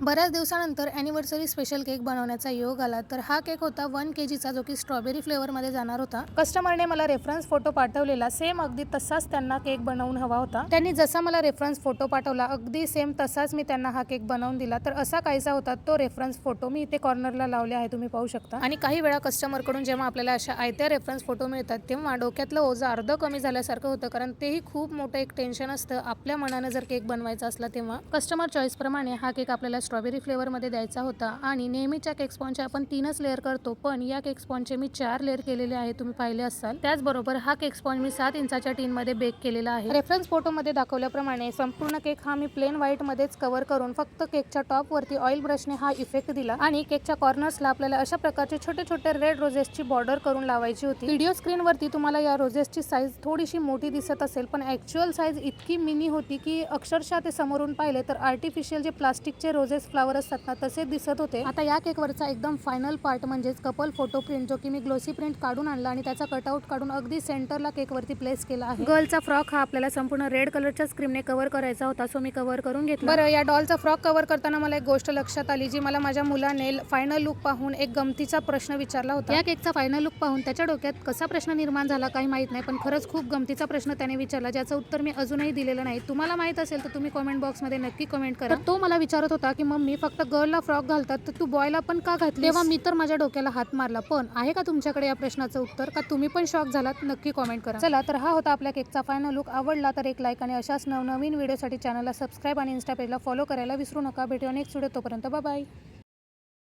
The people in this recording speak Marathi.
बऱ्याच दिवसानंतर ॲनिव्हर्सरी स्पेशल केक बनवण्याचा योग आला. तर हा केक होता 1 kgचा, जो की स्ट्रॉबेरी फ्लेवरमध्ये जाणार होता. कस्टमरने मला रेफरन्स फोटो पाठवलेला, सेम अगदी तसाच त्यांना केक बनवून हवा होता. त्यांनी जसा मला रेफरन्स फोटो पाठवला अगदी सेम तसाच मी त्यांना हा केक बनवून दिला. तर असा काहीसा होता तो रेफरन्स फोटो. मी इथे कॉर्नरला लावले आहे, तुम्ही पाहू शकता. आणि काही वेळा कस्टमरकडून जेव्हा आपल्याला अशा आयत्या रेफरन्स फोटो मिळतात तेव्हा डोक्यातलं ओझं अर्धं कमी झाल्यासारखं होतं, कारण तेही खूप मोठं एक टेन्शन असतं आपल्या मनानं जर केक बनवायचा असला तेव्हा. कस्टमर चॉईसप्रमाणे हा केक आपल्याला स्ट्रॉबेरी फ्लेवरमध्ये द्यायचा होता. आणि नेहमीच्या केक स्पॉन्जचे आपण 3च लेअर करतो, पण या केक स्पॉन्जचे मी 4 लेअर केलेले आहे, तुम्ही पाहिले असाल. त्याचबरोबर हा केक स्पॉन्ज मी 7 इंचाच्या टीनमध्ये बेक केलेला आहे. रेफरन्स फोटोमध्ये दाखवल्याप्रमाणे संपूर्ण केक हा मी प्लेन व्हाईटमध्येच कव्हर करून फक्त केकच्या टॉपवरती ऑइल ब्रशने हा इफेक्ट दिला. आणि केकच्या कॉर्नर्सला आपल्याला अशा प्रकारचे छोटे छोटे रेड रोजेसची बॉर्डर करून लावायची होती. व्हिडिओ स्क्रीनवरती तुम्हाला या रोजेसची साईज थोडीशी मोठी दिसत असेल, पण ॲक्च्युअल साईज इतकी मिनी होती की अक्षरशः ते समोरून पाहिले तर आर्टिफिशियल जे प्लास्टिकचे रोजेस फ्लावर असतात ना, तसे दिसत होते. आता या केकवरचा एकदम फायनल पार्ट म्हणजेच कपल फोटो प्रिंट, जो की मी ग्लोसी प्रिंट काढून आणला आणि त्याचा कटआउट काढून अगदी सेंटरला केकवरती प्लेस केला आहे. गर्लचा फ्रॉक हा आपल्याला संपूर्ण रेड कलरच्या स्क्रीमने कव्हर करायचा होता, सो मी कव्हर करून घेतला. बरं, या डॉलचा फ्रॉक कव्हर करताना मला एक गोष्ट लक्षात आली, जी मला माझ्या मुलाने फायनल लुक पाहून एक गमतीचा प्रश्न विचारला होता. या केकचा फायनल लुक पाहून त्याच्या डोक्यात कसा प्रश्न निर्माण झाला काही माहित नाही, पण खरंच खूप गमतीचा प्रश्न त्याने विचारला, ज्याचं उत्तर मी अजूनही दिलेलं नाही. तुम्हाला माहित असेल तर तुम्ही कमेंट बॉक्समध्ये नक्की कमेंट करा. तो मला विचारत होता की मम्मी, फक्त गर्लला फ्रॉक घालतात तर तू बॉयला पण का घातली? तेव्हा मी तर माझ्या डोक्याला हात मारला. पण आहे का तुमच्याकडे या प्रश्नाचं उत्तर? का तुम्ही पण शॉक झालात? नक्की कमेंट करा. चला, तर हा होता आपल्या केकचा फायनल लुक. आवडला तर एक लाईक आणि अशाच नवनवीन व्हिडिओसाठी चॅनलला सबस्क्राईब आणि इन्स्टा पेजला फॉलो करायला विसरू नका. भेटूया नेक्स्ट व्हिडिओ, तोपर्यंत बाय बाय.